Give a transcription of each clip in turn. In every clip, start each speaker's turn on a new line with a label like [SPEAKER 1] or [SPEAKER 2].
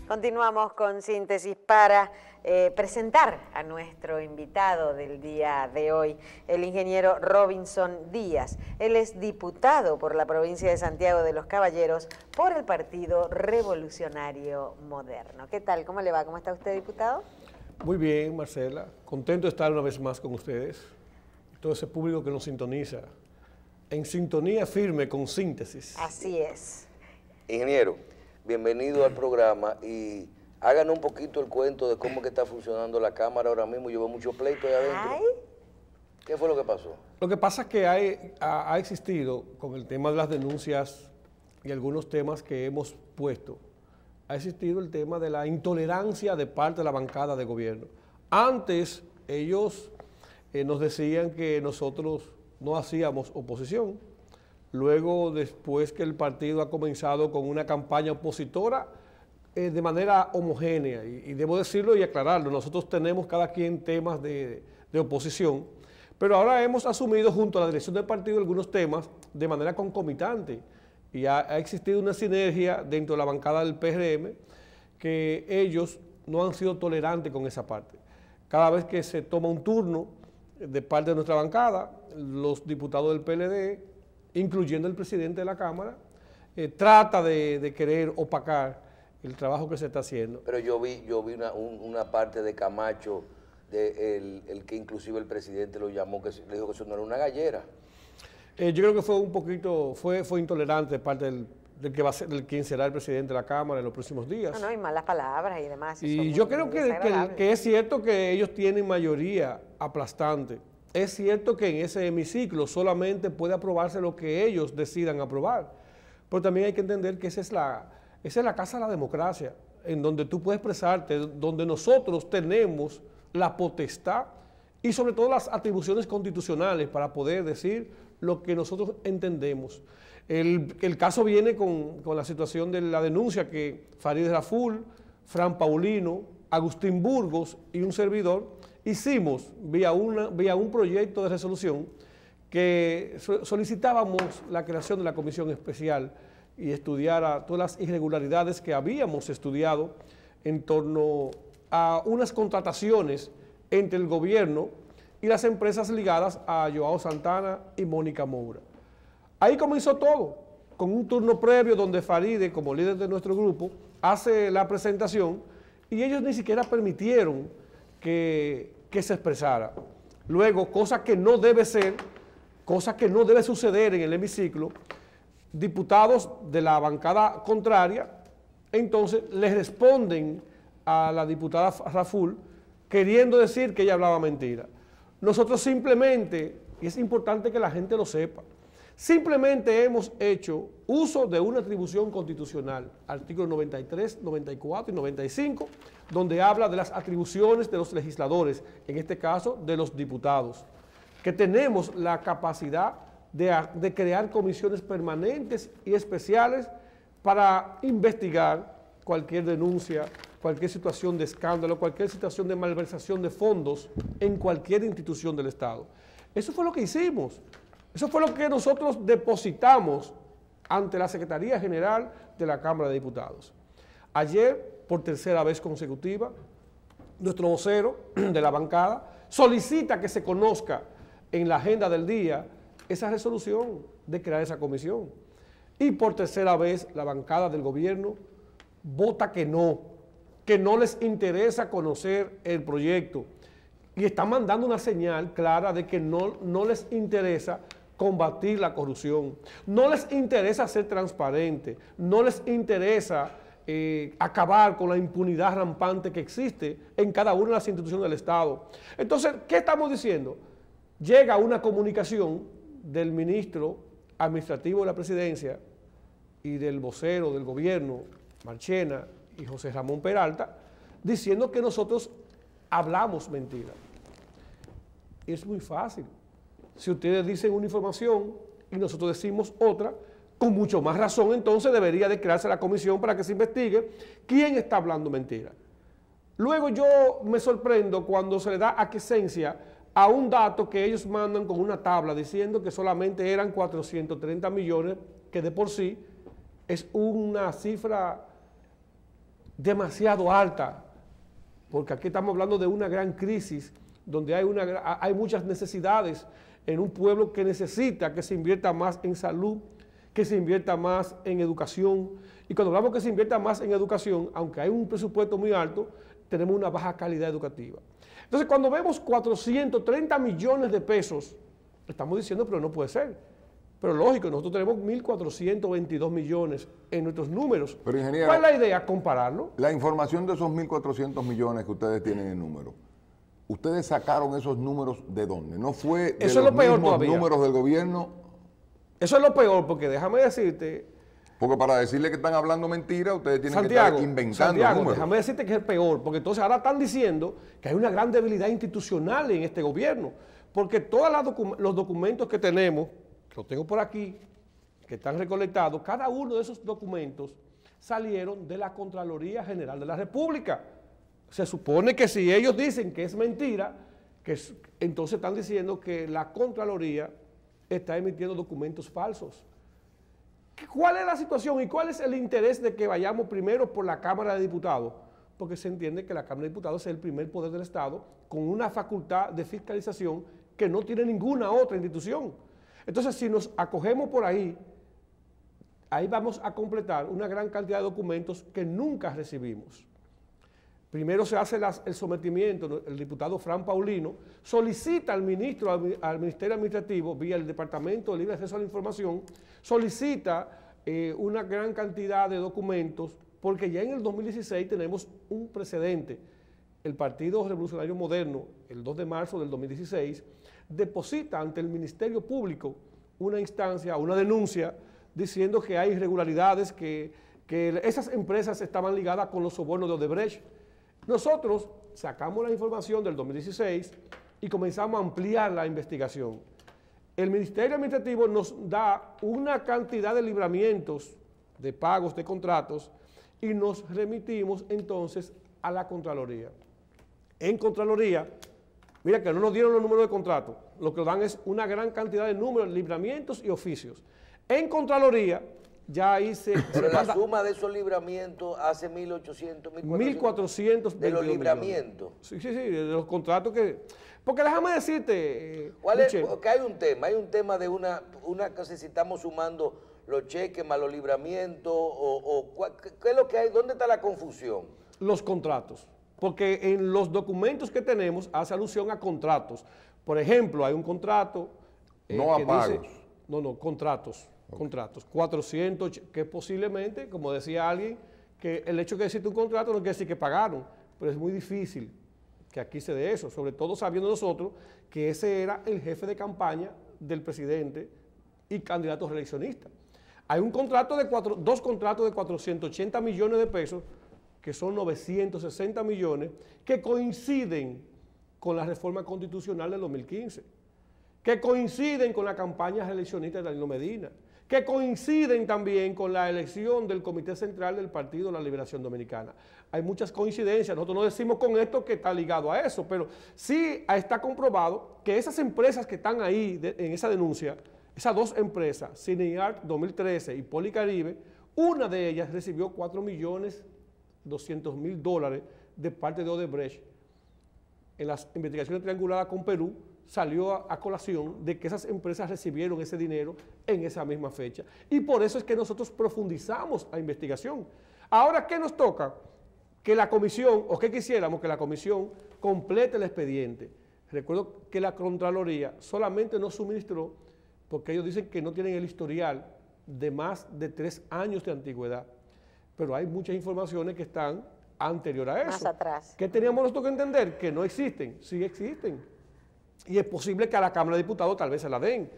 [SPEAKER 1] Continuamos con Síntesis para presentar a nuestro invitado del día de hoy, el ingeniero Robinson Díaz. Él es diputado por la provincia de Santiago de los Caballeros por el Partido Revolucionario Moderno. ¿Qué tal? ¿Cómo le va? ¿Cómo está usted, diputado?
[SPEAKER 2] Muy bien, Marcela. Contento de estar una vez más con ustedes. Todo ese público que nos sintoniza. En sintonía firme con Síntesis.
[SPEAKER 1] Así es.
[SPEAKER 3] Ingeniero, bienvenido al programa y háganos un poquito el cuento de cómo que está funcionando la Cámara ahora mismo. Yo veo muchos pleitos ahí adentro.
[SPEAKER 1] Ay.
[SPEAKER 3] ¿Qué fue lo que pasó?
[SPEAKER 2] Lo que pasa es que ha existido, con el tema de las denuncias y algunos temas que hemos puesto, ha existido el tema de la intolerancia de parte de la bancada de gobierno. Antes ellos nos decían que nosotros no hacíamos oposición. Luego, después que el partido ha comenzado con una campaña opositora de manera homogénea, y debo decirlo y aclararlo, nosotros tenemos cada quien temas de oposición, pero ahora hemos asumido junto a la dirección del partido algunos temas de manera concomitante, y ha existido una sinergia dentro de la bancada del PRM que ellos no han sido tolerantes con esa parte. Cada vez que se toma un turno de parte de nuestra bancada, los diputados del PLD, incluyendo el presidente de la Cámara, trata de querer opacar el trabajo que se está haciendo.
[SPEAKER 3] Pero yo vi una parte de Camacho, el que inclusive el presidente lo llamó, que le dijo que eso no era una gallera.
[SPEAKER 2] Yo creo que fue un poquito, fue intolerante de parte del quien será el presidente de la Cámara en los próximos días.
[SPEAKER 1] No, y malas palabras y demás.
[SPEAKER 2] Y yo creo que es cierto que ellos tienen mayoría aplastante. Es cierto que en ese hemiciclo solamente puede aprobarse lo que ellos decidan aprobar. Pero también hay que entender que esa es la casa de la democracia, en donde tú puedes expresarte, donde nosotros tenemos la potestad y sobre todo las atribuciones constitucionales para poder decir lo que nosotros entendemos. El caso viene con la situación de la denuncia que Farideh Raful, Fran Paulino, Agustín Burgos y un servidor hicimos vía un proyecto de resolución que solicitábamos la creación de la comisión especial y estudiara todas las irregularidades que habíamos estudiado en torno a unas contrataciones entre el gobierno y las empresas ligadas a Joao Santana y Mónica Moura. Ahí comenzó todo, con un turno previo donde Farideh, como líder de nuestro grupo, hace la presentación y ellos ni siquiera permitieron que se expresara. Luego, cosa que no debe ser, cosa que no debe suceder en el hemiciclo, diputados de la bancada contraria, entonces les responden a la diputada Raful queriendo decir que ella hablaba mentira. Nosotros simplemente, y es importante que la gente lo sepa, simplemente hemos hecho uso de una atribución constitucional, artículos 93, 94 y 95, donde habla de las atribuciones de los legisladores, en este caso de los diputados, que tenemos la capacidad de crear comisiones permanentes y especiales para investigar cualquier denuncia, cualquier situación de escándalo, cualquier situación de malversación de fondos en cualquier institución del Estado. Eso fue lo que hicimos. Eso fue lo que nosotros depositamos ante la Secretaría General de la Cámara de Diputados. Ayer, por tercera vez consecutiva, nuestro vocero de la bancada solicita que se conozca en la agenda del día esa resolución de crear esa comisión. Y por tercera vez la bancada del gobierno vota que no les interesa conocer el proyecto. Y está mandando una señal clara de que no les interesa combatir la corrupción, no les interesa ser transparente, no les interesa acabar con la impunidad rampante que existe en cada una de las instituciones del Estado. Entonces, ¿qué estamos diciendo? Llega una comunicación del ministro administrativo de la presidencia y del vocero del gobierno, Marchena y José Ramón Peralta, diciendo que nosotros hablamos mentira. Es muy fácil. Si ustedes dicen una información y nosotros decimos otra, con mucho más razón entonces debería de crearse la comisión para que se investigue quién está hablando mentira. Luego yo me sorprendo cuando se le da aquiescencia a un dato que ellos mandan con una tabla diciendo que solamente eran 430 millones, que de por sí es una cifra demasiado alta, porque aquí estamos hablando de una gran crisis, donde hay muchas necesidades en un pueblo que necesita que se invierta más en salud, que se invierta más en educación. Y cuando hablamos que se invierta más en educación, aunque hay un presupuesto muy alto, tenemos una baja calidad educativa. Entonces, cuando vemos 430 millones de pesos, estamos diciendo, pero no puede ser. Pero lógico, nosotros tenemos 1.422 millones en nuestros números.
[SPEAKER 4] Pero, ingeniero,
[SPEAKER 2] ¿cuál es la idea? Compararlo.
[SPEAKER 4] La información de esos 1.400 millones que ustedes tienen en número, ¿ustedes sacaron esos números de dónde? ¿No fue de
[SPEAKER 2] Eso es lo peor todavía.
[SPEAKER 4] Números del gobierno?
[SPEAKER 2] Eso es lo peor, porque déjame decirte...
[SPEAKER 4] Porque para decirle que están hablando mentira, ustedes tienen
[SPEAKER 2] Santiago,
[SPEAKER 4] que estar inventando números.
[SPEAKER 2] Déjame decirte que es el peor, porque entonces ahora están diciendo que hay una gran debilidad institucional en este gobierno, porque todos los documentos que tenemos, que los tengo por aquí, que están recolectados, cada uno de esos documentos salieron de la Contraloría General de la República. Se supone que si ellos dicen que es mentira, entonces están diciendo que la Contraloría está emitiendo documentos falsos. ¿Cuál es la situación y cuál es el interés de que vayamos primero por la Cámara de Diputados? Porque se entiende que la Cámara de Diputados es el primer poder del Estado con una facultad de fiscalización que no tiene ninguna otra institución. Entonces, si nos acogemos por ahí vamos a completar una gran cantidad de documentos que nunca recibimos. Primero se hace el sometimiento, el diputado Fran Paulino solicita al Ministerio Administrativo, vía el Departamento de Libre Acceso a la Información, solicita una gran cantidad de documentos, porque ya en el 2016 tenemos un precedente. El Partido Revolucionario Moderno, el 2 de marzo del 2016, deposita ante el Ministerio Público una instancia, una denuncia, diciendo que hay irregularidades, que esas empresas estaban ligadas con los sobornos de Odebrecht. Nosotros sacamos la información del 2016 y comenzamos a ampliar la investigación. El Ministerio Administrativo nos da una cantidad de libramientos de pagos de contratos y nos remitimos entonces a la Contraloría. En Contraloría, mira que no nos dieron los números de contrato, lo que nos dan es una gran cantidad de números, libramientos y oficios. En Contraloría, ya ahí
[SPEAKER 3] pero la suma de esos libramientos hace
[SPEAKER 2] 1.400
[SPEAKER 3] de los libramientos.
[SPEAKER 2] Sí, de los contratos que... Porque déjame decirte...
[SPEAKER 3] Porque hay un tema de una que si estamos sumando los cheques más los libramientos, ¿qué es lo que hay? ¿Dónde está la confusión?
[SPEAKER 2] Los contratos. Porque en los documentos que tenemos hace alusión a contratos. Por ejemplo, hay un contrato...
[SPEAKER 4] no a pagos.
[SPEAKER 2] Contratos. Contratos, 400, que posiblemente, como decía alguien, que el hecho de que existe un contrato no quiere decir que pagaron, pero es muy difícil que aquí se dé eso, sobre todo sabiendo nosotros que ese era el jefe de campaña del presidente y candidato reeleccionista. Hay un contrato dos contratos de 480 millones de pesos, que son 960 millones, que coinciden con la reforma constitucional del 2015, que coinciden con la campaña reeleccionista de Danilo Medina, que coinciden también con la elección del Comité Central del Partido de la Liberación Dominicana. Hay muchas coincidencias, nosotros no decimos con esto que está ligado a eso, pero sí está comprobado que esas empresas que están ahí en esa denuncia, esas dos empresas, Cineart 2013 y Policaribe, una de ellas recibió $4.200.000 de parte de Odebrecht. En las investigaciones trianguladas con Perú, salió a colación de que esas empresas recibieron ese dinero en esa misma fecha. Y por eso es que nosotros profundizamos la investigación. Ahora, ¿qué nos toca? Que la comisión, o que quisiéramos que la comisión complete el expediente. Recuerdo que la Contraloría solamente nos suministró, porque ellos dicen que no tienen el historial de más de 3 años de antigüedad. Pero hay muchas informaciones que están anterior a eso.
[SPEAKER 1] Más atrás.
[SPEAKER 2] ¿Qué teníamos nosotros que entender? Que no existen. Sí existen. Y es posible que a la Cámara de Diputados tal vez se la den.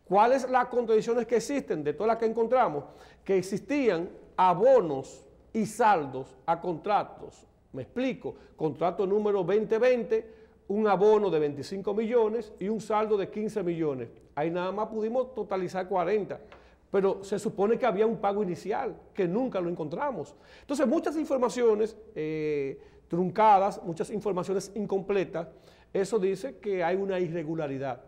[SPEAKER 2] ¿Cuáles son las contradicciones que existen de todas las que encontramos? Que existían abonos y saldos a contratos. Me explico. Contrato número 2020, un abono de 25 millones y un saldo de 15 millones. Ahí nada más pudimos totalizar 40. Pero se supone que había un pago inicial, que nunca lo encontramos. Entonces, muchas informaciones truncadas, muchas informaciones incompletas. Eso dice que hay una irregularidad.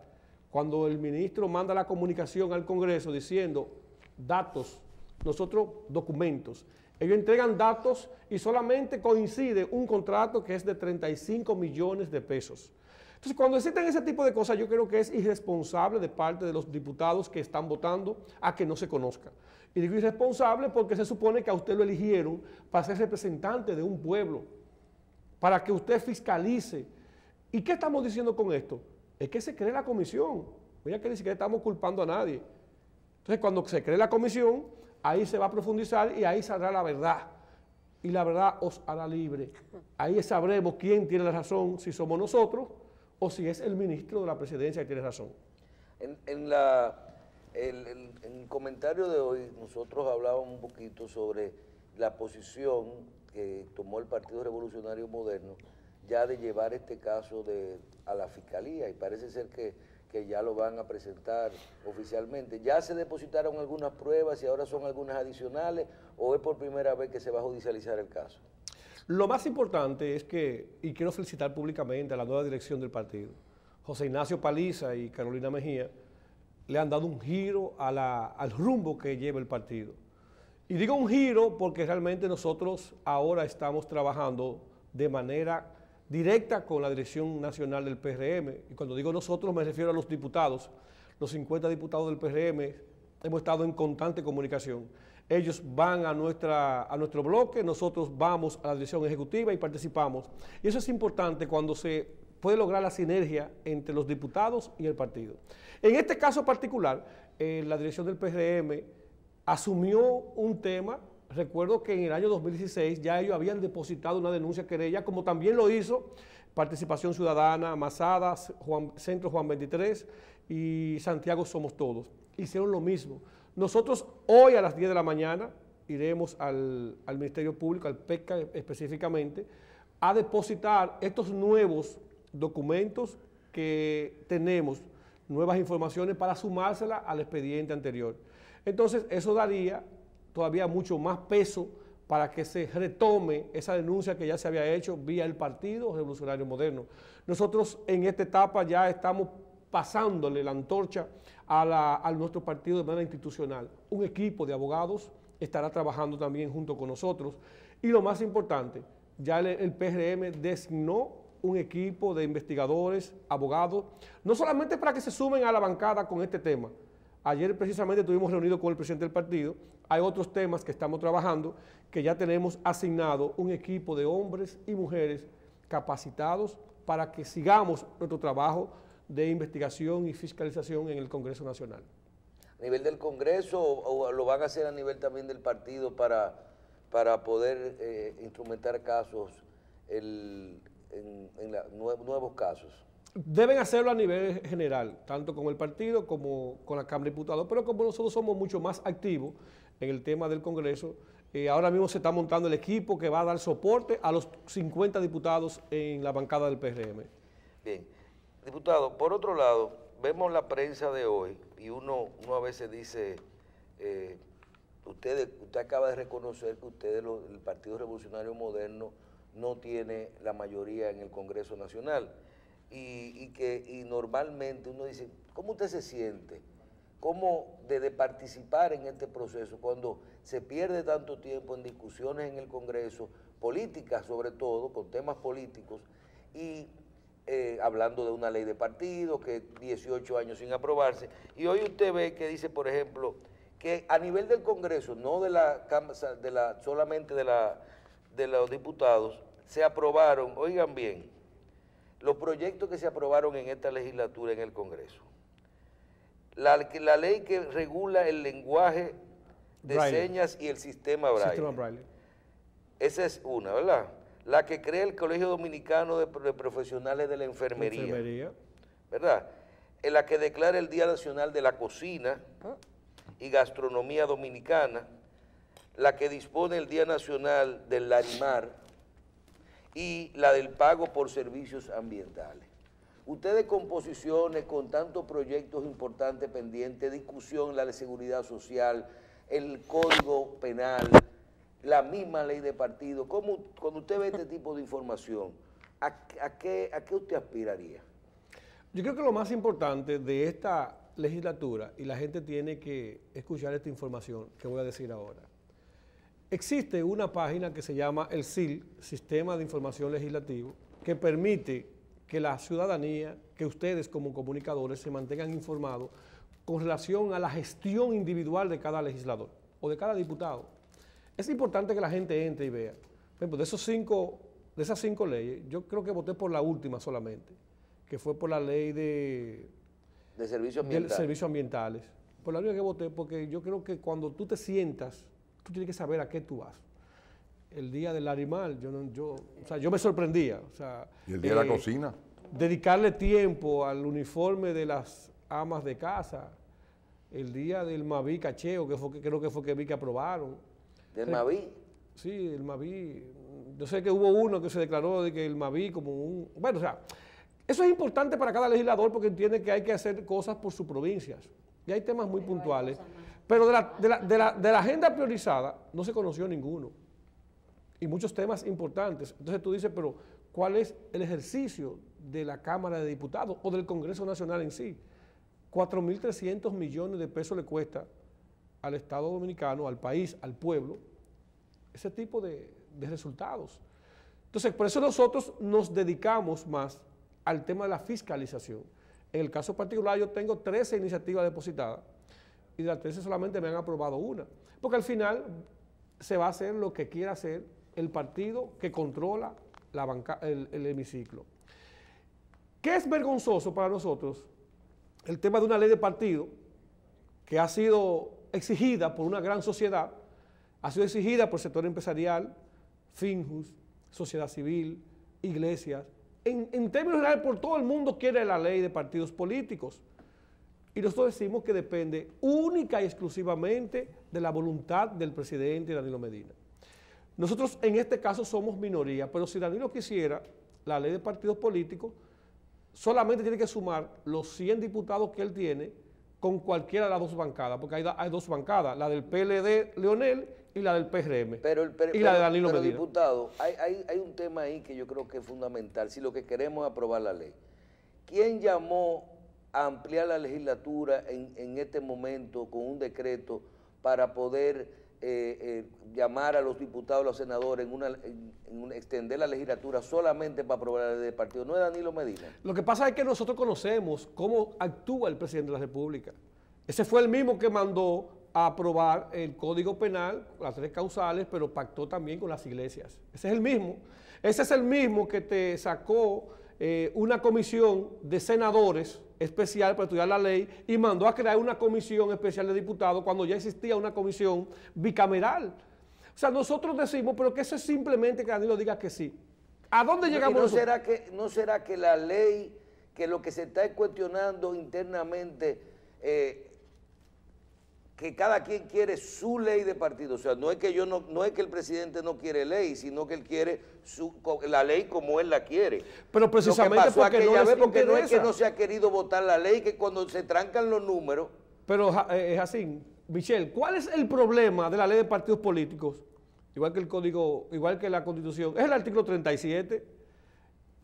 [SPEAKER 2] Cuando el ministro manda la comunicación al Congreso diciendo datos, nosotros documentos, Ellos entregan datos y solamente coincide un contrato que es de 35 millones de pesos. Entonces, cuando existen ese tipo de cosas, yo creo que es irresponsable de parte de los diputados que están votando a que no se conozca. Y digo irresponsable porque se supone que a usted lo eligieron para ser representante de un pueblo, para que usted fiscalice. ¿Y qué estamos diciendo con esto? Es que se cree la comisión. Mira que ni siquiera estamos culpando a nadie. Entonces, cuando se cree la comisión, ahí se va a profundizar y ahí saldrá la verdad. Y la verdad os hará libre. Ahí sabremos quién tiene la razón, si somos nosotros o si es el ministro de la presidencia que tiene razón.
[SPEAKER 3] En el comentario de hoy nosotros hablábamos un poquito sobre la posición que tomó el Partido Revolucionario Moderno ya de llevar este caso a la Fiscalía, y parece ser que ya lo van a presentar oficialmente. ¿Ya se depositaron algunas pruebas y ahora son algunas adicionales, o es por primera vez que se va a judicializar el caso?
[SPEAKER 2] Lo más importante es que, y quiero felicitar públicamente a la nueva dirección del partido, José Ignacio Paliza y Carolina Mejía, le han dado un giro al rumbo que lleva el partido. Y digo un giro porque realmente nosotros ahora estamos trabajando de manera directa con la dirección nacional del PRM, y cuando digo nosotros me refiero a los diputados, los 50 diputados del PRM, hemos estado en constante comunicación. Ellos van a nuestro bloque, nosotros vamos a la dirección ejecutiva y participamos. Y eso es importante cuando se puede lograr la sinergia entre los diputados y el partido. En este caso particular, la dirección del PRM asumió un tema. Recuerdo que en el año 2016 ya ellos habían depositado una denuncia querella, como también lo hizo Participación Ciudadana, Masada, Centro Juan 23 y Santiago Somos Todos. Hicieron lo mismo. Nosotros hoy a las 10 de la mañana iremos al Ministerio Público, al PECA específicamente, a depositar estos nuevos documentos que tenemos, nuevas informaciones para sumárselas al expediente anterior. Entonces, eso daría todavía mucho más peso para que se retome esa denuncia que ya se había hecho vía el Partido Revolucionario Moderno. Nosotros en esta etapa ya estamos pasándole la antorcha a nuestro partido de manera institucional. Un equipo de abogados estará trabajando también junto con nosotros. Y lo más importante, ya el PRM designó un equipo de investigadores, abogados, no solamente para que se sumen a la bancada con este tema. Ayer precisamente estuvimos reunidos con el presidente del partido. Hay otros temas que estamos trabajando, que ya tenemos asignado un equipo de hombres y mujeres capacitados para que sigamos nuestro trabajo de investigación y fiscalización en el Congreso Nacional.
[SPEAKER 3] ¿A nivel del Congreso o lo van a hacer a nivel también del partido para poder instrumentar casos, nuevos casos?
[SPEAKER 2] Deben hacerlo a nivel general, tanto con el partido como con la Cámara de Diputados, pero como nosotros somos mucho más activos en el tema del Congreso, ahora mismo se está montando el equipo que va a dar soporte a los 50 diputados en la bancada del PRM.
[SPEAKER 3] Bien, diputado, por otro lado, vemos la prensa de hoy y uno a veces dice, usted acaba de reconocer que el Partido Revolucionario Moderno no tiene la mayoría en el Congreso Nacional. Y normalmente uno dice, ¿cómo usted se siente? ¿Cómo de participar en este proceso cuando se pierde tanto tiempo en discusiones en el Congreso, políticas sobre todo, con temas políticos, y hablando de una ley de partido que 18 años sin aprobarse, y hoy usted ve que dice, por ejemplo, que a nivel del Congreso, no solamente de los diputados, se aprobaron, oigan bien, los proyectos que se aprobaron en esta legislatura en el Congreso. La ley que regula el lenguaje de
[SPEAKER 2] Braille,
[SPEAKER 3] señas y el sistema Braille.
[SPEAKER 2] Sistema Braille.
[SPEAKER 3] Esa es una, ¿verdad? La que crea el Colegio Dominicano de Profesionales de la Enfermería. ¿Verdad? En la que declara el Día Nacional de la Cocina y Gastronomía Dominicana. La que dispone el Día Nacional del Larimar y la del pago por servicios ambientales. Ustedes con posiciones, con tantos proyectos importantes pendientes, discusión, la de seguridad social, el código penal, la misma ley de partido, ¿cómo, cuando usted ve este tipo de información, ¿a qué usted aspiraría?
[SPEAKER 2] Yo creo que lo más importante de esta legislatura, y la gente tiene que escuchar esta información que voy a decir ahora, Existe una página que se llama el SIL, Sistema de Información Legislativo, que permite que la ciudadanía, que ustedes como comunicadores se mantengan informados con relación a la gestión individual de cada legislador o de cada diputado. Es importante que la gente entre y vea. Por ejemplo, de esas cinco leyes, yo creo que voté por la última solamente, que fue por la ley de servicios ambientales. Por la única que voté, porque yo creo que cuando tú te sientas, tú tienes que saber a qué tú vas. El día del animal, yo me sorprendía. O sea,
[SPEAKER 4] ¿y el día de la cocina?
[SPEAKER 2] Dedicarle tiempo al uniforme de las amas de casa, el día del Maví cacheo, creo que fue que vi que aprobaron.
[SPEAKER 3] ¿Del Maví?
[SPEAKER 2] Sí, el Maví. Yo sé que hubo uno que se declaró de que el Maví como un... Bueno, o sea, eso es importante para cada legislador porque entiende que hay que hacer cosas por sus provincias. Y hay temas muy puntuales. Pero de la agenda priorizada no se conoció ninguno. Y muchos temas importantes. Entonces tú dices, pero ¿cuál es el ejercicio de la Cámara de Diputados o del Congreso Nacional en sí? 4.300 millones de pesos le cuesta al Estado Dominicano, al país, al pueblo, ese tipo de resultados. Entonces, por eso nosotros nos dedicamos más al tema de la fiscalización. En el caso particular, yo tengo 13 iniciativas depositadas y de las 13 solamente me han aprobado una, porque al final se va a hacer lo que quiera hacer el partido que controla el hemiciclo. ¿Qué es vergonzoso para nosotros? El tema de una ley de partido que ha sido exigida por una gran sociedad, ha sido exigida por el sector empresarial, Finjus, sociedad civil, iglesias, en términos generales por todo el mundo quiere la ley de partidos políticos. Y nosotros decimos que depende única y exclusivamente de la voluntad del presidente Danilo Medina. Nosotros en este caso somos minoría, pero si Danilo quisiera la ley de partidos políticos, solamente tiene que sumar los 100 diputados que él tiene con cualquiera de las dos bancadas, porque hay dos bancadas, la del PLD Leonel y la del PRM, y la de Danilo Medina.
[SPEAKER 3] Diputado, hay un tema ahí que yo creo que es fundamental, si lo que queremos es aprobar la ley. ¿Quién llamó a ampliar la legislatura en este momento con un decreto para poder llamar a los diputados, a los senadores, extender la legislatura solamente para aprobar la ley de partido? ¿No es Danilo Medina?
[SPEAKER 2] Lo que pasa es que nosotros conocemos cómo actúa el presidente de la República. Ese fue el mismo que mandó a aprobar el Código Penal, las 3 causales, pero pactó también con las iglesias. Ese es el mismo. Ese es el mismo que te sacó una comisión de senadores especial para estudiar la ley y mandó a crear una comisión especial de diputados cuando ya existía una comisión bicameral. O sea, nosotros decimos, pero que eso es simplemente que Danilo diga que sí. ¿A dónde llegamos nosotros?
[SPEAKER 3] ¿No será que la ley, que lo que se está cuestionando internamente, que cada quien quiere su ley de partido? O sea, no es que el presidente no quiere ley, sino que él quiere la ley como él la quiere.
[SPEAKER 2] Pero precisamente porque
[SPEAKER 3] no es que no se ha querido votar la ley, que cuando se trancan los números.
[SPEAKER 2] Pero es así, Michelle, ¿cuál es el problema de la ley de partidos políticos? Igual que el código, igual que la Constitución, es el artículo 37.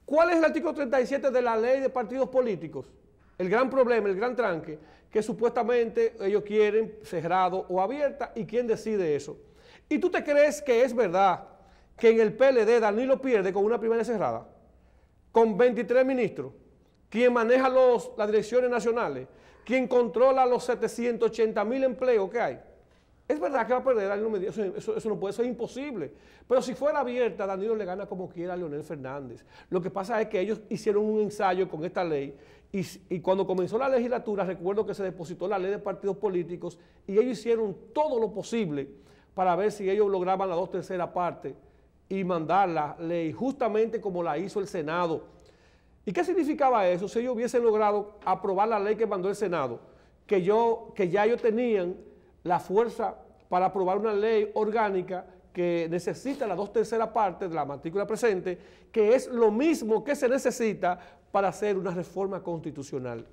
[SPEAKER 2] ¿Cuál es el artículo 37 de la ley de partidos políticos? El gran problema, el gran tranque, que supuestamente ellos quieren cerrado o abierta, ¿y quién decide eso? ¿Y tú te crees que es verdad que en el PLD Danilo pierde con una primaria cerrada? Con 23 ministros, quien maneja las direcciones nacionales, quien controla los 780,000 empleos que hay. Es verdad que va a perder Danilo Medina, eso no puede ser imposible. Pero si fuera abierta, Danilo le gana como quiera a Leonel Fernández. Lo que pasa es que ellos hicieron un ensayo con esta ley y cuando comenzó la legislatura, recuerdo que se depositó la ley de partidos políticos y ellos hicieron todo lo posible para ver si ellos lograban la 2/3 parte y mandar la ley justamente como la hizo el Senado. ¿Y qué significaba eso? Si ellos hubiesen logrado aprobar la ley que mandó el Senado, que ya ellos tenían la fuerza para aprobar una ley orgánica que necesita la 2/3 parte de la matrícula presente, que es lo mismo que se necesita para hacer una reforma constitucional.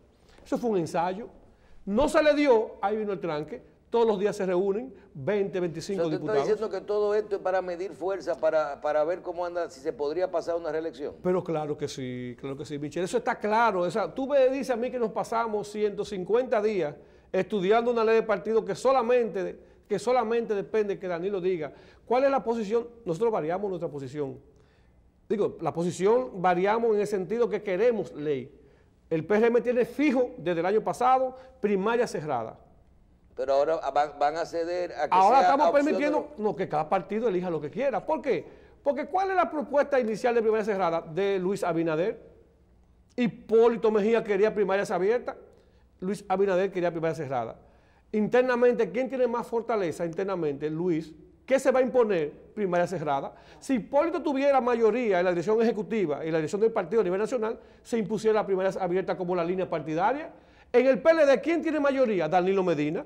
[SPEAKER 2] Eso fue un ensayo. No se le dio, ahí vino el tranque. Todos los días se reúnen 20, 25 diputados.
[SPEAKER 3] ¿Estás diciendo que todo esto es para medir fuerza, para ver cómo anda, si se podría pasar una reelección?
[SPEAKER 2] Pero claro que sí, Michelle. Eso está claro. O sea, tú me dices a mí que nos pasamos 150 días estudiando una ley de partido que solamente que solamente depende que Danilo diga cuál es la posición. Nosotros variamos nuestra posición. Digo, la posición variamos en el sentido que queremos ley. El PRM tiene fijo desde el año pasado primaria cerrada.
[SPEAKER 3] Pero ahora van a ceder a que
[SPEAKER 2] ahora
[SPEAKER 3] sea
[SPEAKER 2] estamos permitiendo que cada partido elija lo que quiera. ¿Por qué? Porque ¿cuál es la propuesta inicial de primaria cerrada de Luis Abinader? Hipólito Mejía quería primarias abiertas, Luis Abinader quería primaria cerrada. Internamente, ¿quién tiene más fortaleza internamente? Luis. ¿Qué se va a imponer? Primaria cerrada. Si Hipólito tuviera mayoría en la dirección ejecutiva y en la dirección del partido a nivel nacional, se impusiera la primaria abierta como la línea partidaria. En el PLD, ¿quién tiene mayoría? Danilo Medina.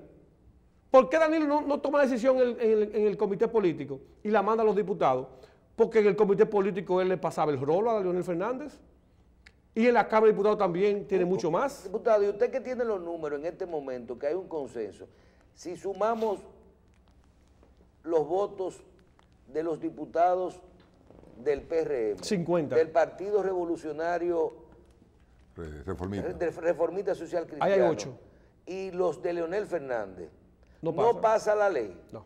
[SPEAKER 2] ¿Por qué Danilo no toma la decisión en el comité político y la manda a los diputados? Porque en el comité político él le pasaba el rolo a Leonel Fernández. Y en la Cámara de Diputados también tiene mucho más.
[SPEAKER 3] Diputado, y usted que tiene los números en este momento, que hay un consenso, si sumamos los votos de los diputados del PRM,
[SPEAKER 2] 50.
[SPEAKER 3] del Partido Revolucionario Reformista Social Cristiano,
[SPEAKER 2] ahí hay 8.
[SPEAKER 3] Y los de Leonel Fernández,
[SPEAKER 2] no
[SPEAKER 3] pasa la ley.
[SPEAKER 2] No.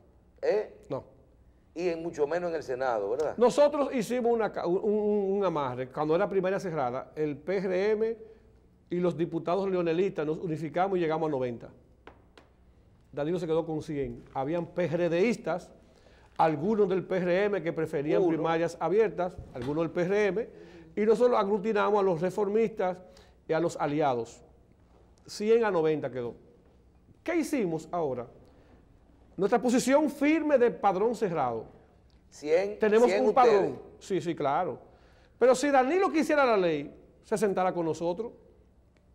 [SPEAKER 3] No. Y mucho menos en el Senado, ¿verdad?
[SPEAKER 2] Nosotros hicimos un amarre. Cuando era primaria cerrada, el PRM y los diputados leonelistas nos unificamos y llegamos a 90. Danilo se quedó con 100. Habían PRDistas, algunos del PRM que preferían primarias abiertas, algunos del PRM, y nosotros aglutinamos a los reformistas y a los aliados. 100 a 90 quedó. ¿Qué hicimos ahora? Nuestra posición firme de padrón cerrado.
[SPEAKER 3] 100,
[SPEAKER 2] tenemos
[SPEAKER 3] 100
[SPEAKER 2] un padrón.
[SPEAKER 3] Ustedes.
[SPEAKER 2] Sí, claro. Pero si Danilo quisiera la ley, se sentara con nosotros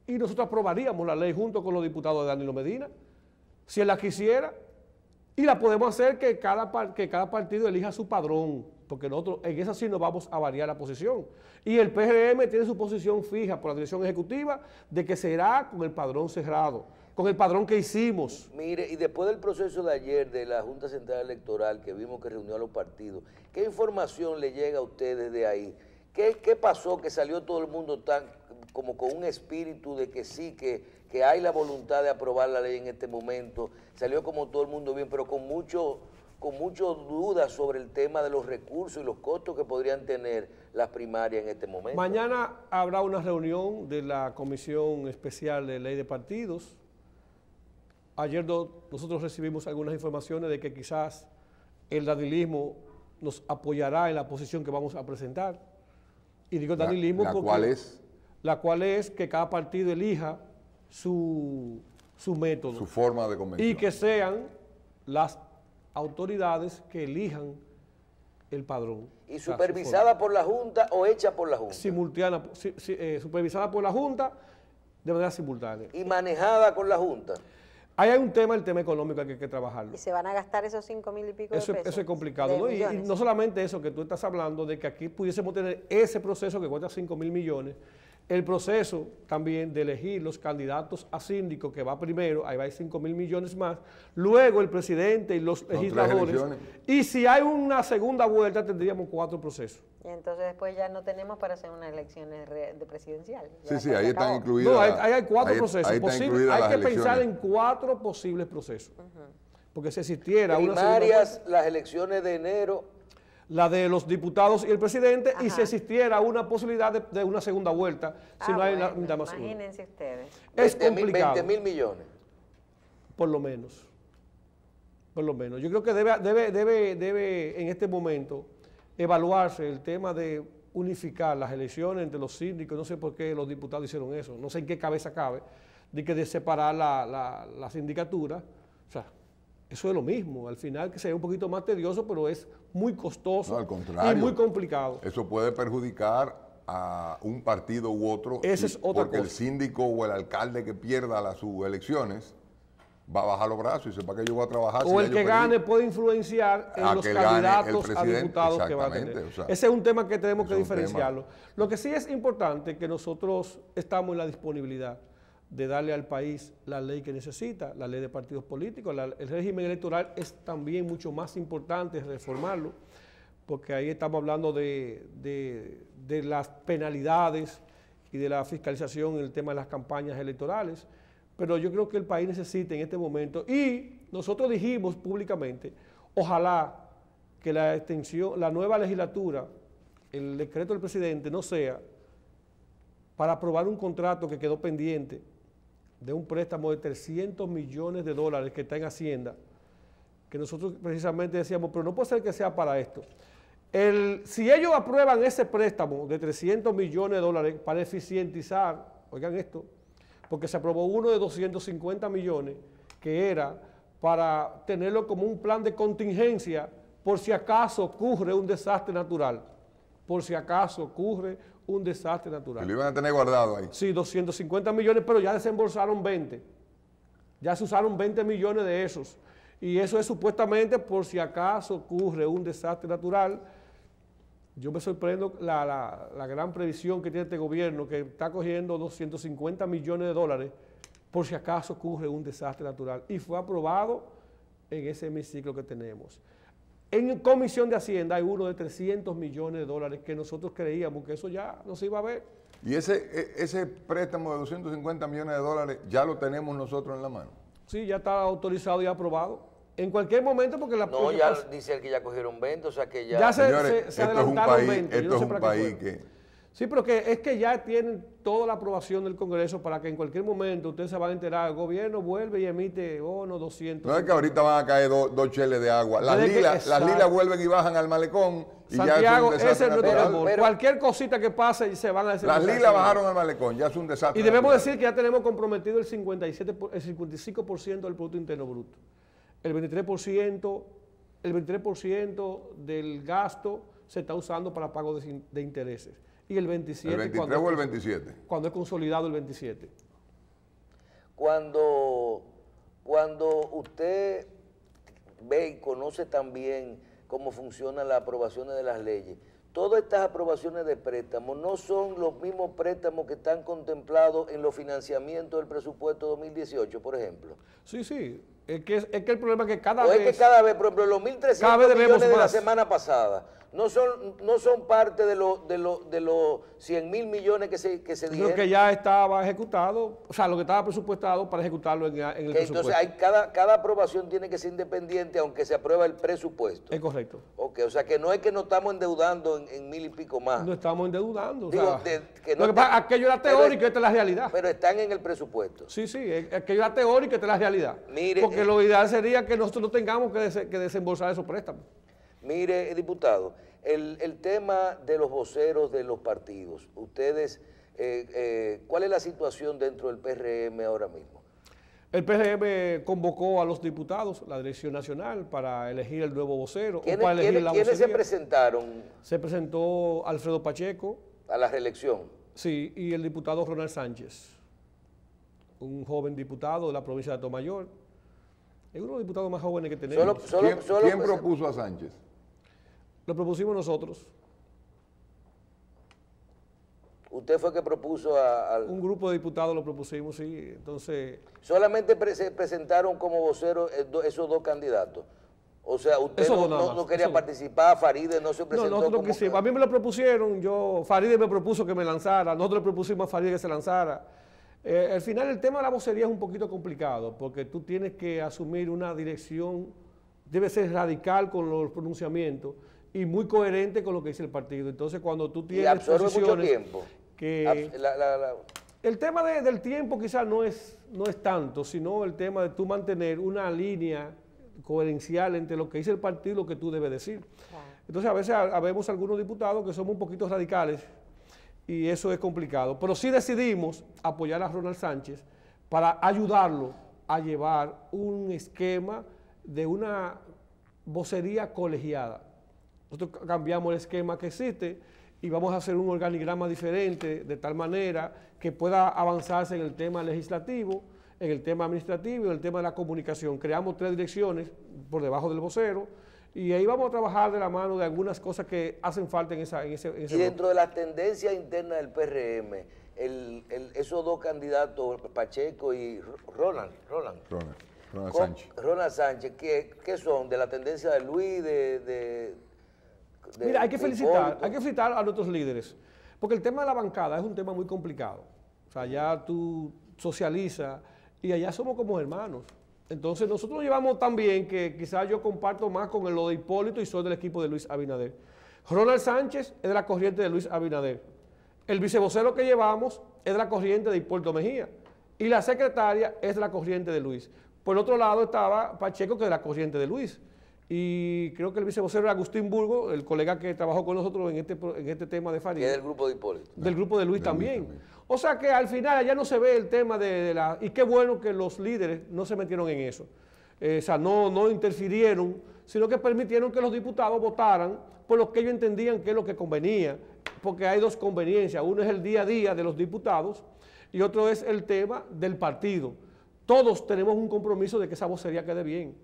[SPEAKER 2] y nosotros aprobaríamos la ley junto con los diputados de Danilo Medina, si él la quisiera, y la podemos hacer que cada partido elija su padrón, porque nosotros en esa sí nos vamos a variar la posición. Y el PRM tiene su posición fija por la dirección ejecutiva de que será con el padrón cerrado, con el padrón que hicimos.
[SPEAKER 3] Mire, y después del proceso de ayer de la Junta Central Electoral, que vimos que reunió a los partidos, ¿qué información le llega a ustedes de ahí? ¿Qué pasó que salió todo el mundo tan como con un espíritu de que sí, que hay la voluntad de aprobar la ley en este momento? Salió como todo el mundo bien, pero con mucho dudas sobre el tema de los recursos y los costos que podrían tener las primarias en este momento.
[SPEAKER 2] Mañana habrá una reunión de la Comisión Especial de Ley de Partidos. Ayer nosotros recibimos algunas informaciones de que quizás el danilismo nos apoyará en la posición que vamos a presentar. Y digo danilismo porque...
[SPEAKER 4] ¿Cuál es?
[SPEAKER 2] La cual es que cada partido elija su método.
[SPEAKER 4] Su forma de convención.
[SPEAKER 2] Y que sean las autoridades que elijan el padrón.
[SPEAKER 3] ¿Y supervisada por la Junta o hecha por la Junta?
[SPEAKER 2] Simultánea, supervisada por la Junta de manera simultánea.
[SPEAKER 3] ¿Y manejada con la Junta?
[SPEAKER 2] Ahí hay un tema, el tema económico que hay que trabajarlo.
[SPEAKER 1] ¿Y se van a gastar esos 5,000 y pico de pesos?
[SPEAKER 2] Eso es complicado, ¿no? Y no solamente eso, que tú estás hablando de que aquí pudiésemos tener ese proceso que cuesta 5,000 millones, el proceso también de elegir los candidatos a síndico, que va primero, ahí va a 5,000 millones más, luego el presidente y los legisladores, y si hay una segunda vuelta tendríamos 4 procesos.
[SPEAKER 1] Y entonces después ya no tenemos para hacer unas elecciones de presidenciales.
[SPEAKER 4] Sí, ahí están incluidas.
[SPEAKER 2] No, ahí hay 4 procesos. Hay que pensar en 4 posibles procesos. Porque si existiera una segunda
[SPEAKER 3] primarias, las elecciones de enero,
[SPEAKER 2] la de los diputados y el presidente, y si existiera una posibilidad de una segunda vuelta, si no hay la mitad más uno.
[SPEAKER 1] Imagínense ustedes.
[SPEAKER 2] Es complicado.
[SPEAKER 3] 20,000 millones.
[SPEAKER 2] Por lo menos. Por lo menos. Yo creo que debe en este momento evaluarse el tema de unificar las elecciones entre los síndicos. No sé por qué los diputados hicieron eso. No sé en qué cabeza cabe de separar la sindicatura. O sea, eso es lo mismo. Al final que sea un poquito más tedioso, pero es muy costoso.
[SPEAKER 4] No, al contrario,
[SPEAKER 2] y muy complicado.
[SPEAKER 4] Eso puede perjudicar a un partido u otro.
[SPEAKER 2] Esa es otra
[SPEAKER 4] porque
[SPEAKER 2] cosa.
[SPEAKER 4] El síndico o el alcalde que pierda sus elecciones va a bajar los brazos y sepa que yo voy a trabajar.
[SPEAKER 2] O el que gane puede influenciar en los candidatos a diputados que va a tener.
[SPEAKER 4] O sea,
[SPEAKER 2] ese es un tema que tenemos que diferenciarlo. Lo que sí es importante es que nosotros estamos en la disponibilidad de darle al país la ley que necesita, la ley de partidos políticos. El régimen electoral es también mucho más importante reformarlo, porque ahí estamos hablando de las penalidades y de la fiscalización en el tema de las campañas electorales. Pero yo creo que el país necesita en este momento, y nosotros dijimos públicamente, ojalá que la nueva legislatura, el decreto del presidente no sea para aprobar un contrato que quedó pendiente de un préstamo de 300 millones de dólares que está en Hacienda, que nosotros precisamente decíamos, pero no puede ser que sea para esto. Si ellos aprueban ese préstamo de 300 millones de dólares para eficientizar, oigan esto, porque se aprobó uno de 250 millones, que era para tenerlo como un plan de contingencia por si acaso ocurre un desastre natural. Por si acaso ocurre un desastre natural.
[SPEAKER 4] Que lo iban a tener guardado ahí.
[SPEAKER 2] Sí, 250 millones, pero ya desembolsaron 20. Ya se usaron 20 millones de esos. Y eso es supuestamente por si acaso ocurre un desastre natural. Yo me sorprendo la gran previsión que tiene este gobierno, que está cogiendo 250 millones de dólares por si acaso ocurre un desastre natural. Y fue aprobado en ese hemiciclo que tenemos. En Comisión de Hacienda hay uno de 300 millones de dólares que nosotros creíamos que eso ya no se iba a ver.
[SPEAKER 4] ¿Y ese préstamo de 250 millones de dólares ya lo tenemos nosotros en la mano?
[SPEAKER 2] Sí, ya está autorizado y aprobado. En cualquier momento, porque la...
[SPEAKER 3] No, ya dice el que ya cogieron 20, o sea que ya...
[SPEAKER 2] Ya
[SPEAKER 4] Señores,
[SPEAKER 2] se adelantaron 20.
[SPEAKER 4] Esto es un país que...
[SPEAKER 2] Sí, pero es que ya tienen toda la aprobación del Congreso para que en cualquier momento ustedes se van a enterar, el gobierno vuelve y emite bonos 200.
[SPEAKER 4] No es que ahorita van a caer dos cheles de agua. Las lilas vuelven y bajan al malecón y
[SPEAKER 2] Santiago,
[SPEAKER 4] ya es un desastre
[SPEAKER 2] ese es nuestro
[SPEAKER 4] natural.
[SPEAKER 2] amor. Cualquier cosita que pase y se van a
[SPEAKER 4] Las lilas bajaron al malecón, ya es un desastre
[SPEAKER 2] Y debemos
[SPEAKER 4] natural.
[SPEAKER 2] decir que ya tenemos comprometido el 55% del Producto Interno Bruto. El 23% del gasto se está usando para pago de intereses. Y el 27%.
[SPEAKER 4] ¿El 23 o el 27?
[SPEAKER 2] Cuando es consolidado el 27.
[SPEAKER 3] Cuando usted ve y conoce también cómo funcionan las aprobaciones de las leyes, todas estas aprobaciones de préstamos no son los mismos préstamos que están contemplados en los financiamientos del presupuesto 2018, por ejemplo.
[SPEAKER 2] Sí, sí. Es que el problema es que cada
[SPEAKER 3] vez...
[SPEAKER 2] vez...
[SPEAKER 3] Es que cada vez, por ejemplo, los 1.300 millones de la semana pasada no son parte de los 100.000 millones que se dijeron.
[SPEAKER 2] Lo que ya estaba ejecutado, o sea, lo que estaba presupuestado para ejecutarlo en el presupuesto.
[SPEAKER 3] Entonces, cada aprobación tiene que ser independiente aunque se aprueba el presupuesto.
[SPEAKER 2] Es correcto.
[SPEAKER 3] Ok, o sea que no es que nos estamos endeudando en 1.000 y pico más.
[SPEAKER 2] No estamos endeudando.
[SPEAKER 3] Digo,
[SPEAKER 2] aquello era teórico y esta es la realidad.
[SPEAKER 3] Pero están en el presupuesto.
[SPEAKER 2] Sí, aquello era teórico y esta es la realidad.
[SPEAKER 3] Mire,
[SPEAKER 2] porque lo ideal sería que nosotros no tengamos que desembolsar esos préstamos.
[SPEAKER 3] Mire, diputado, el tema de los voceros de los partidos, ustedes, ¿cuál es la situación dentro del PRM ahora mismo?
[SPEAKER 2] El PRM convocó a los diputados, la Dirección Nacional, para elegir el nuevo vocero.
[SPEAKER 3] ¿Quiénes se presentaron?
[SPEAKER 2] Se presentó Alfredo Pacheco.
[SPEAKER 3] ¿A la reelección?
[SPEAKER 2] Sí, y el diputado Ronald Sánchez, un joven diputado de la provincia de Atomayor. Es uno de los diputados más jóvenes que tenemos.
[SPEAKER 4] ¿Quién propuso a Sánchez?
[SPEAKER 2] Lo propusimos nosotros.
[SPEAKER 3] ¿Usted fue que propuso
[SPEAKER 2] Un grupo de diputados lo propusimos, sí. Entonces...
[SPEAKER 3] ¿Solamente se presentaron como voceros esos dos candidatos? O sea, usted no quería participar, Faride no se presentó.
[SPEAKER 2] No, nosotros quisimos. A mí me lo propusieron, Faride me propuso que me lanzara, nosotros le propusimos a Faride que se lanzara. Al final el tema de la vocería es un poquito complicado, porque tú tienes que asumir una dirección, debe ser radical con los pronunciamientos y muy coherente con lo que dice el partido. Entonces cuando tú tienes...
[SPEAKER 3] Y absorbe mucho tiempo.
[SPEAKER 2] El tema del tiempo quizás no es tanto, sino el tema de tú mantener una línea coherencial entre lo que dice el partido y lo que tú debes decir. Claro. Entonces a veces habemos algunos diputados que somos un poquito radicales y eso es complicado, pero sí decidimos apoyar a Ronald Sánchez para ayudarlo a llevar un esquema de una vocería colegiada. Nosotros cambiamos el esquema que existe y vamos a hacer un organigrama diferente de tal manera que pueda avanzarse en el tema legislativo, en el tema administrativo y en el tema de la comunicación. Creamos 3 direcciones por debajo del vocero y ahí vamos a trabajar de la mano de algunas cosas que hacen falta en ese
[SPEAKER 3] Y dentro de las tendencias internas del PRM, esos dos candidatos, Pacheco y Ronald
[SPEAKER 4] Sánchez.
[SPEAKER 3] Ronald Sánchez, ¿qué son? ¿De la tendencia de Luis,
[SPEAKER 2] Mira, hay que felicitar a nuestros líderes, porque el tema de la bancada es un tema muy complicado. O sea, ya tú socializas y allá somos como hermanos. Entonces nosotros nos llevamos tan bien que quizás yo comparto más con lo de Hipólito y soy del equipo de Luis Abinader. Ronald Sánchez es de la corriente de Luis Abinader. El vicevocero que llevamos es de la corriente de Hipólito Mejía. Y la secretaria es de la corriente de Luis. Por el otro lado estaba Pacheco, que es de la corriente de Luis. Y creo que el vicevocero era Agustín Burgo, el colega que trabajó con nosotros en este tema de Farid.
[SPEAKER 3] Que es del grupo de Hipólito.
[SPEAKER 2] Del grupo de Luis también. O sea que al final allá no se ve el tema de la... Y qué bueno que los líderes no se metieron en eso. O sea, no interfirieron, sino que permitieron que los diputados votaran por lo que ellos entendían que es lo que convenía. Porque hay dos conveniencias. Uno es el día a día de los diputados y otro es el tema del partido. Todos tenemos un compromiso de que esa vocería quede bien.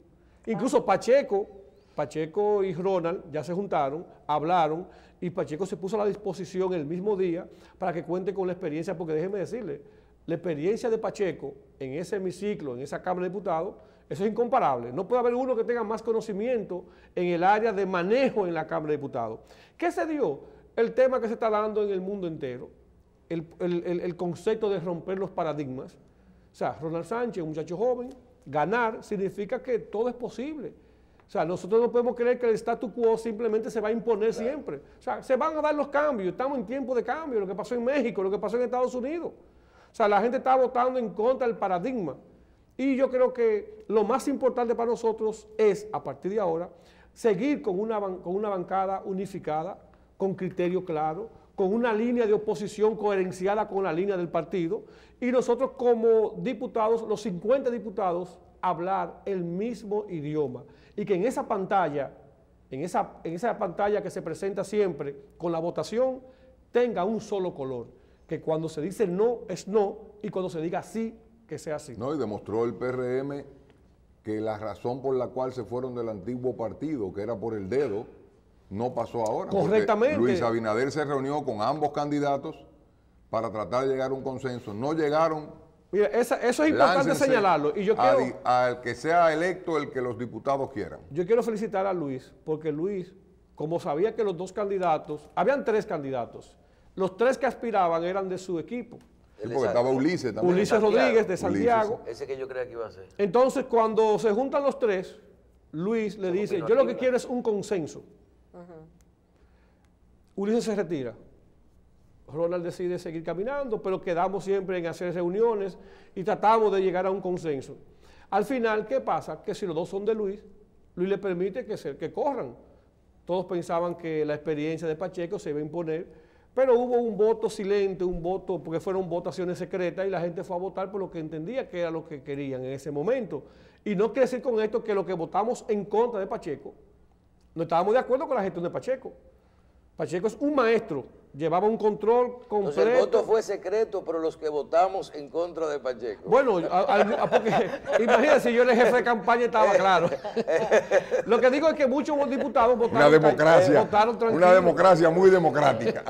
[SPEAKER 2] Incluso Pacheco y Ronald ya se juntaron, hablaron, y Pacheco se puso a la disposición el mismo día para que cuente con la experiencia, porque déjeme decirle, la experiencia de Pacheco en ese hemiciclo, en esa Cámara de Diputados, eso es incomparable. No puede haber uno que tenga más conocimiento en el área de manejo en la Cámara de Diputados. ¿Qué se dio? El tema que se está dando en el mundo entero, el concepto de romper los paradigmas. O sea, Ronald Sánchez, un muchacho joven, ganar significa que todo es posible. O sea, nosotros no podemos creer que el status quo simplemente se va a imponer siempre. O sea, se van a dar los cambios, estamos en tiempo de cambio, lo que pasó en México, lo que pasó en Estados Unidos. O sea, la gente está votando en contra del paradigma. Y yo creo que lo más importante para nosotros es, a partir de ahora, seguir con una bancada unificada, con criterio claro, con una línea de oposición coherenciada con la línea del partido, y nosotros como diputados, los 50 diputados, hablar el mismo idioma, y que en esa pantalla, en esa pantalla que se presenta siempre con la votación, tenga un solo color, que cuando se dice no es no, y cuando se diga sí, que sea sí.
[SPEAKER 4] No, y demostró el PRM que la razón por la cual se fueron del antiguo partido, que era por el dedo, no pasó ahora.
[SPEAKER 2] Correctamente.
[SPEAKER 4] Luis Abinader se reunió con ambos candidatos para tratar de llegar a un consenso. No llegaron.
[SPEAKER 2] Mira, eso es importante señalarlo. Y yo quiero,
[SPEAKER 4] al que sea electo el que los diputados quieran.
[SPEAKER 2] Yo quiero felicitar a Luis, porque Luis, como sabía que los dos candidatos, habían 3 candidatos, los 3 que aspiraban eran de su equipo.
[SPEAKER 4] Sí, porque estaba Ulises también.
[SPEAKER 2] Ulises Rodríguez de Santiago.
[SPEAKER 3] Ulises. Ese que yo creía que iba a ser.
[SPEAKER 2] Entonces, cuando se juntan los 3, Luis le dice, yo lo que quiero es un consenso. Ulises se retira. Ronald decide seguir caminando, pero quedamos siempre en hacer reuniones y tratamos de llegar a un consenso. Al final, ¿qué pasa? Que si los dos son de Luis, Luis le permite que corran. Todos pensaban que la experiencia de Pacheco se iba a imponer, pero hubo un voto silente, un voto, porque fueron votaciones secretas y la gente fue a votar por lo que entendía que era lo que querían en ese momento. Y no quiere decir con esto que lo que votamos en contra de Pacheco, no estábamos de acuerdo con la gestión de Pacheco. Pacheco es un maestro, llevaba un control completo.
[SPEAKER 3] Entonces el voto fue secreto, pero los que votamos en contra de Pacheco.
[SPEAKER 2] Bueno, porque imagínense, si yo era el jefe de campaña estaba claro. Lo que digo es que muchos diputados votaron.
[SPEAKER 4] Una democracia,
[SPEAKER 2] votaron tranquilos.
[SPEAKER 4] una democracia muy democrática.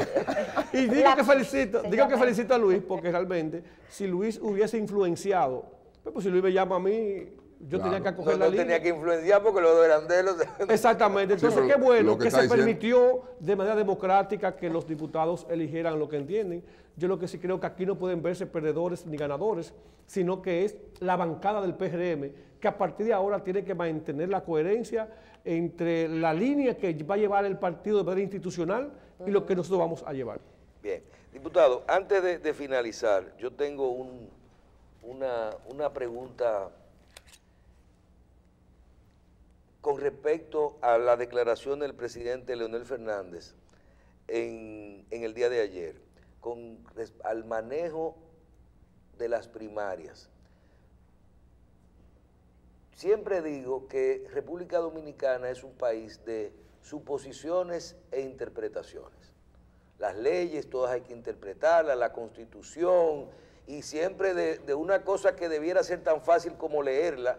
[SPEAKER 2] Y digo que felicito a Luis, porque realmente, si Luis hubiese influenciado, pues si Luis me llama a mí, yo tenía que acoger la línea.
[SPEAKER 3] No tenía que influenciar porque los de Erandelos...
[SPEAKER 2] Exactamente. Entonces,
[SPEAKER 4] Sí,
[SPEAKER 2] qué bueno que se
[SPEAKER 4] diciendo...
[SPEAKER 2] permitió de manera democrática que los diputados eligieran lo que entienden. Yo lo que sí creo que aquí no pueden verse perdedores ni ganadores, sino que es la bancada del PRM, que a partir de ahora tiene que mantener la coherencia entre la línea que va a llevar el partido de manera institucional y lo que nosotros vamos a llevar.
[SPEAKER 3] Bien. Diputado, antes de finalizar, yo tengo una pregunta con respecto a la declaración del presidente Leonel Fernández en el día de ayer, al manejo de las primarias. Siempre digo que República Dominicana es un país de suposiciones e interpretaciones. Las leyes todas hay que interpretarlas, la Constitución, y siempre de una cosa que debiera ser tan fácil como leerla.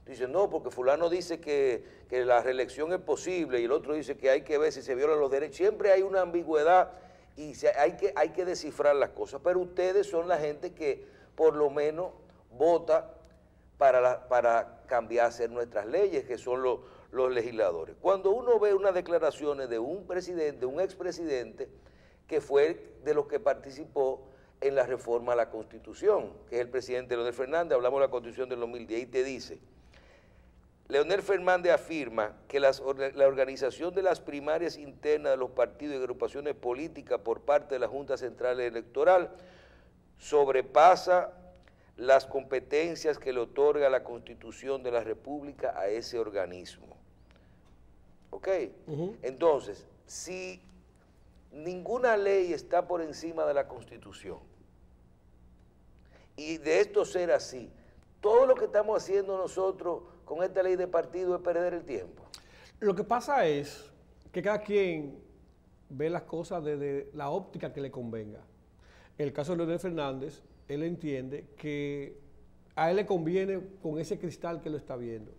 [SPEAKER 3] Dice, no, porque fulano dice que la reelección es posible y el otro dice que hay que ver si se violan los derechos. Siempre hay una ambigüedad y hay que descifrar las cosas. Pero ustedes son la gente que por lo menos vota para cambiar, hacer nuestras leyes, que son los legisladores. Cuando uno ve unas declaraciones de un presidente, de un expresidente, que fue de los que participó en la reforma a la Constitución, que es el presidente Leonel Fernández, hablamos de la Constitución del 2010, y te dice... Leonel Fernández afirma que la organización de las primarias internas de los partidos y agrupaciones políticas por parte de la Junta Central Electoral sobrepasa las competencias que le otorga la Constitución de la República a ese organismo. ¿Ok? Entonces, si ninguna ley está por encima de la Constitución, y de esto ser así, todo lo que estamos haciendo nosotros con esta ley de partido es perder el tiempo.
[SPEAKER 2] Lo que pasa es que cada quien ve las cosas desde la óptica que le convenga. En el caso de Leonel Fernández, él entiende que a él le conviene con ese cristal que lo está viendo.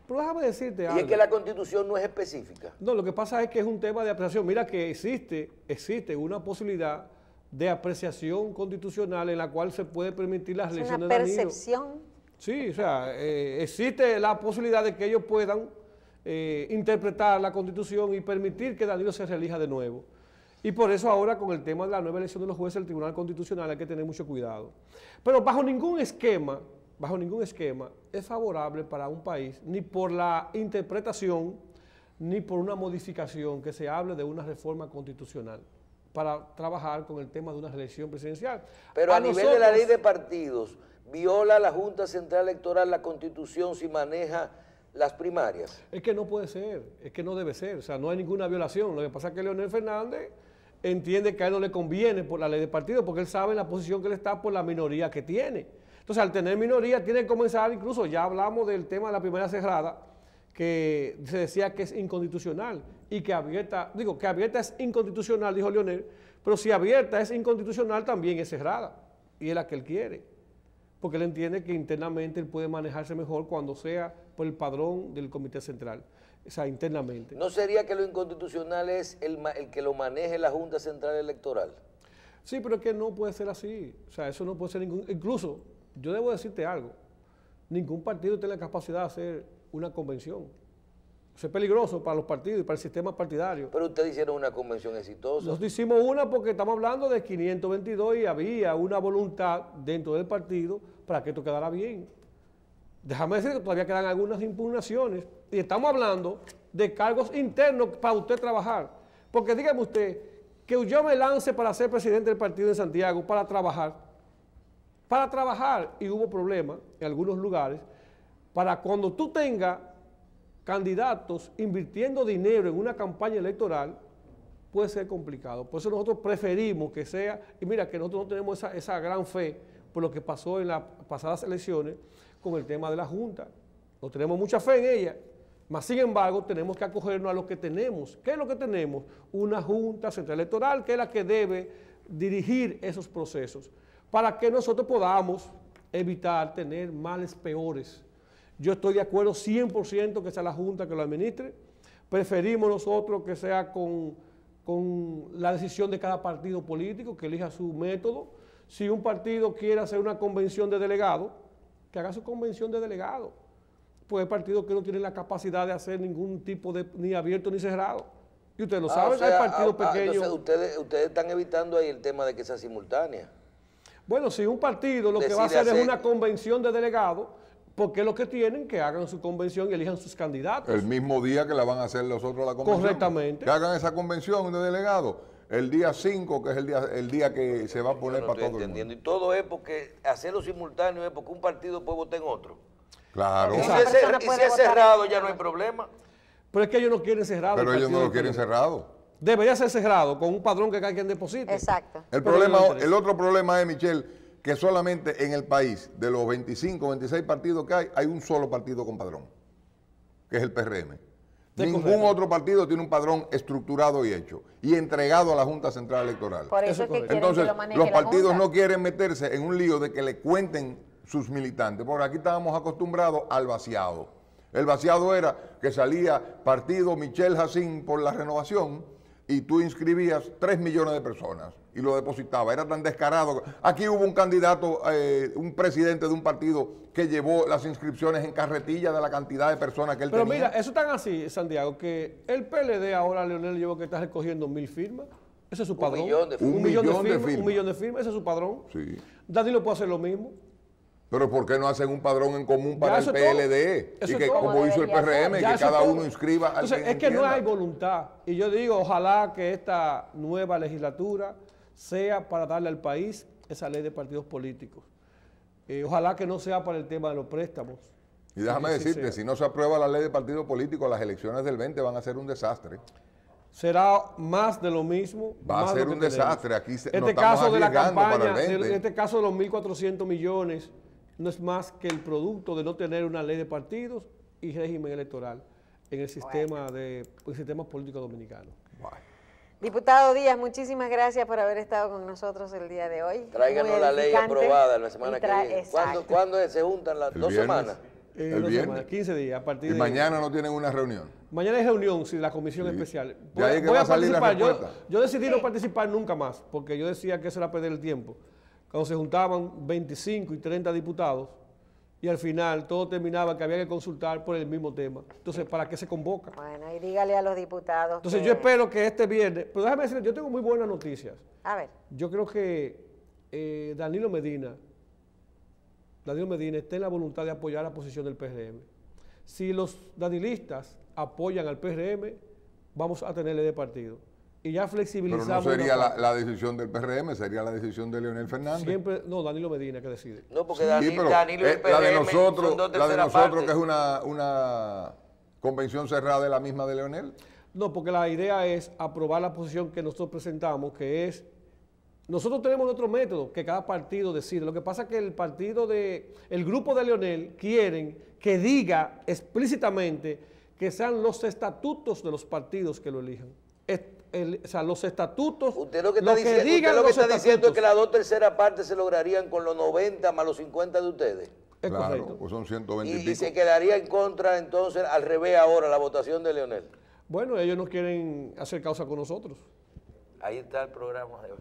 [SPEAKER 2] Pero déjame decirte algo.
[SPEAKER 3] Y es que la Constitución no es específica.
[SPEAKER 2] No, lo que pasa es que es un tema de apreciación. Mira que existe una posibilidad de apreciación constitucional en la cual se puede permitir las elecciones de Danilo.
[SPEAKER 1] ¿Es una percepción?
[SPEAKER 2] Sí, o sea, existe la posibilidad de que ellos puedan interpretar la Constitución y permitir que Danilo se reelija de nuevo. Y por eso ahora con el tema de la nueva elección de los jueces del Tribunal Constitucional hay que tener mucho cuidado. Pero bajo ningún esquema es favorable para un país, ni por la interpretación, ni por una modificación que se hable de una reforma constitucional para trabajar con el tema de una reelección presidencial.
[SPEAKER 3] Pero a nivel de la ley de partidos, ¿viola la Junta Central Electoral la Constitución si maneja las primarias?
[SPEAKER 2] Es que no puede ser, es que no debe ser, o sea, no hay ninguna violación. Lo que pasa es que Leonel Fernández entiende que a él no le conviene por la ley de partido, porque él sabe en la posición que él está por la minoría que tiene. Entonces, al tener minoría, tiene que comenzar, incluso ya hablamos del tema de la primaria cerrada, que se decía que es inconstitucional, y que abierta es inconstitucional, dijo Leonel, pero si abierta es inconstitucional, también es cerrada, y es la que él quiere, porque él entiende que internamente él puede manejarse mejor cuando sea por el padrón del Comité Central, o sea, internamente.
[SPEAKER 3] ¿No sería que lo inconstitucional es el que lo maneje la Junta Central Electoral?
[SPEAKER 2] Sí, pero es que no puede ser así, o sea, eso no puede ser incluso, yo debo decirte algo, ningún partido tiene la capacidad de hacer una convención. Eso es peligroso para los partidos y para el sistema partidario.
[SPEAKER 3] Pero ustedes hicieron una convención exitosa.
[SPEAKER 2] Nosotros hicimos una porque estamos hablando de 522 y había una voluntad dentro del partido para que esto quedara bien. Déjame decir que todavía quedan algunas impugnaciones y estamos hablando de cargos internos para usted trabajar. Porque dígame usted que yo me lance para ser presidente del partido de Santiago para trabajar, y hubo problemas en algunos lugares, para cuando tú tengas candidatos invirtiendo dinero en una campaña electoral, puede ser complicado. Por eso nosotros preferimos que sea, y mira que nosotros no tenemos esa gran fe por lo que pasó en las pasadas elecciones con el tema de la Junta. No tenemos mucha fe en ella, mas sin embargo tenemos que acogernos a lo que tenemos. ¿Qué es lo que tenemos? Una Junta Central Electoral que es la que debe dirigir esos procesos para que nosotros podamos evitar tener males peores. Yo estoy de acuerdo 100% que sea la Junta que lo administre. Preferimos nosotros que sea con la decisión de cada partido político, que elija su método. Si un partido quiere hacer una convención de delegados, que haga su convención de delegados. Pues hay partidos que no tienen la capacidad de hacer ningún tipo de, ni abierto ni cerrado. Y ustedes lo saben, hay partidos pequeños.
[SPEAKER 3] Entonces ustedes están evitando ahí el tema de que sea simultánea.
[SPEAKER 2] Bueno, si un partido lo que va a hacer es una convención de delegados, porque lo que tienen que hagan su convención y elijan sus candidatos.
[SPEAKER 4] El mismo día que la van a hacer los otros la convención.
[SPEAKER 2] Correctamente.
[SPEAKER 4] Que hagan esa convención de delegados el día 5, que es el día que se va a poner para todo el mundo.
[SPEAKER 3] Y todo es porque hacerlo simultáneo es porque un partido puede votar en otro.
[SPEAKER 4] Claro.
[SPEAKER 3] Y si es cerrado ya no hay problema.
[SPEAKER 2] Pero es que ellos no quieren cerrado.
[SPEAKER 4] Pero ellos no lo quieren cerrado.
[SPEAKER 2] Debería ser cerrado, con un padrón que cada quien deposite.
[SPEAKER 1] Exacto.
[SPEAKER 4] El otro problema es, Michelle, que solamente en el país, de los 25, 26 partidos que hay un solo partido con padrón, que es el PRM. Ningún otro partido tiene un padrón estructurado y hecho, y entregado a la Junta Central Electoral.
[SPEAKER 1] Por eso es que quieren
[SPEAKER 4] Entonces,
[SPEAKER 1] que lo maneje
[SPEAKER 4] los
[SPEAKER 1] la
[SPEAKER 4] partidos
[SPEAKER 1] Junta.
[SPEAKER 4] no quieren meterse en un lío de que le cuenten sus militantes, porque aquí estábamos acostumbrados al vaciado. El vaciado era que salía partido Michelle Jacín por la renovación y tú inscribías 3 millones de personas y lo depositaba. Era tan descarado. Aquí hubo un candidato, un presidente de un partido que llevó las inscripciones en carretilla de la cantidad de personas que él tenía.
[SPEAKER 2] Pero mira, eso es tan así, Santiago, que el PLD ahora, Leonel, llevó que está recogiendo 1.000 firmas. Ese es su padrón.
[SPEAKER 3] Un millón de firmas.
[SPEAKER 2] Un millón de firmas, ese es su padrón.
[SPEAKER 4] Sí.
[SPEAKER 2] Danilo puede hacer lo mismo.
[SPEAKER 4] Pero ¿por qué no hacen un padrón en común para el PLD?
[SPEAKER 2] Y
[SPEAKER 4] que como hizo el PRM, que cada uno inscriba al
[SPEAKER 2] Entonces, es que no hay voluntad. Y yo digo, ojalá que esta nueva legislatura sea para darle al país esa ley de partidos políticos. Ojalá que no sea para el tema de los préstamos.
[SPEAKER 4] Y déjame decirte, si no se aprueba la ley de partidos políticos, las elecciones del 20 van a ser un desastre.
[SPEAKER 2] Será más de lo mismo.
[SPEAKER 4] Va a ser un desastre. Aquí nos
[SPEAKER 2] este
[SPEAKER 4] estamos
[SPEAKER 2] caso de la campaña,
[SPEAKER 4] para el 20.
[SPEAKER 2] este caso de los 1.400 millones, no es más que el producto de no tener una ley de partidos y régimen electoral en el sistema político dominicano.
[SPEAKER 4] Bueno.
[SPEAKER 1] Diputado Díaz, muchísimas gracias por haber estado con nosotros el día de hoy.
[SPEAKER 3] Tráiganos la ley aprobada la semana que viene. ¿Cuándo se juntan las 2 semanas?
[SPEAKER 4] El viernes.
[SPEAKER 2] Semanas, 15 días a partir
[SPEAKER 4] y mañana no tienen una reunión.
[SPEAKER 2] Mañana hay reunión, sí, de la comisión especial.
[SPEAKER 4] Voy a salir la respuesta.
[SPEAKER 2] Yo decidí no participar nunca más, porque yo decía que eso era perder el tiempo. Cuando se juntaban 25 y 30 diputados, y al final todo terminaba que había que consultar por el mismo tema. Entonces, ¿para qué se convoca?
[SPEAKER 1] Bueno, y dígale a los diputados.
[SPEAKER 2] Entonces, yo espero que este viernes, pero déjame decirle, yo tengo muy buenas noticias.
[SPEAKER 1] A ver.
[SPEAKER 2] Yo creo que Danilo Medina está en la voluntad de apoyar la posición del PRM. Si los danilistas apoyan al PRM, vamos a tener ley de partido. Y ya flexibilizamos.
[SPEAKER 4] Pero no sería la decisión del PRM, sería la decisión de Leonel Fernández.
[SPEAKER 2] Siempre, no, Danilo Medina que decide.
[SPEAKER 3] No, porque Danilo y el PRM
[SPEAKER 4] la de nosotros,
[SPEAKER 3] parte.
[SPEAKER 4] que es una convención cerrada, de la misma de Leonel.
[SPEAKER 2] No, porque la idea es aprobar la posición que nosotros presentamos, que es, nosotros tenemos nuestro método, que cada partido decide. Lo que pasa es que el grupo de Leonel quieren que diga explícitamente que sean los estatutos de los partidos que lo elijan. O sea, los estatutos.
[SPEAKER 3] Usted lo que está diciendo es que las 2/3 partes se lograrían con los 90 más los 50 de ustedes.
[SPEAKER 2] Es
[SPEAKER 4] claro,
[SPEAKER 2] correcto.
[SPEAKER 4] pues son 120 y pico.
[SPEAKER 3] Y se quedaría en contra, entonces, al revés ahora, la votación de Leonel.
[SPEAKER 2] Bueno, ellos no quieren hacer causa con nosotros.
[SPEAKER 3] Ahí está el programa de hoy.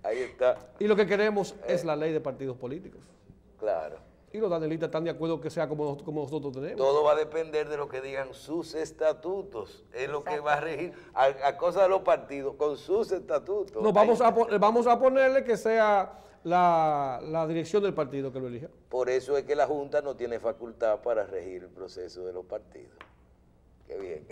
[SPEAKER 3] Ahí está.
[SPEAKER 2] Y lo que queremos es la ley de partidos políticos.
[SPEAKER 3] Claro.
[SPEAKER 2] Y los danelistas están de acuerdo que sea como nosotros tenemos.
[SPEAKER 3] Todo va a depender de lo que digan sus estatutos. Es lo que va a regir a cosas de los partidos con sus estatutos.
[SPEAKER 2] No, vamos a ponerle que sea la dirección del partido que lo elija.
[SPEAKER 3] Por eso es que la Junta no tiene facultad para regir el proceso de los partidos. Qué bien.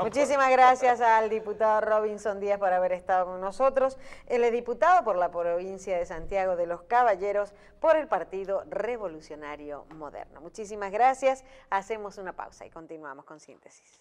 [SPEAKER 1] Muchísimas gracias al diputado Robinson Díaz por haber estado con nosotros. Él es diputado por la provincia de Santiago de los Caballeros por el Partido Revolucionario Moderno. Muchísimas gracias. Hacemos una pausa y continuamos con Síntesis.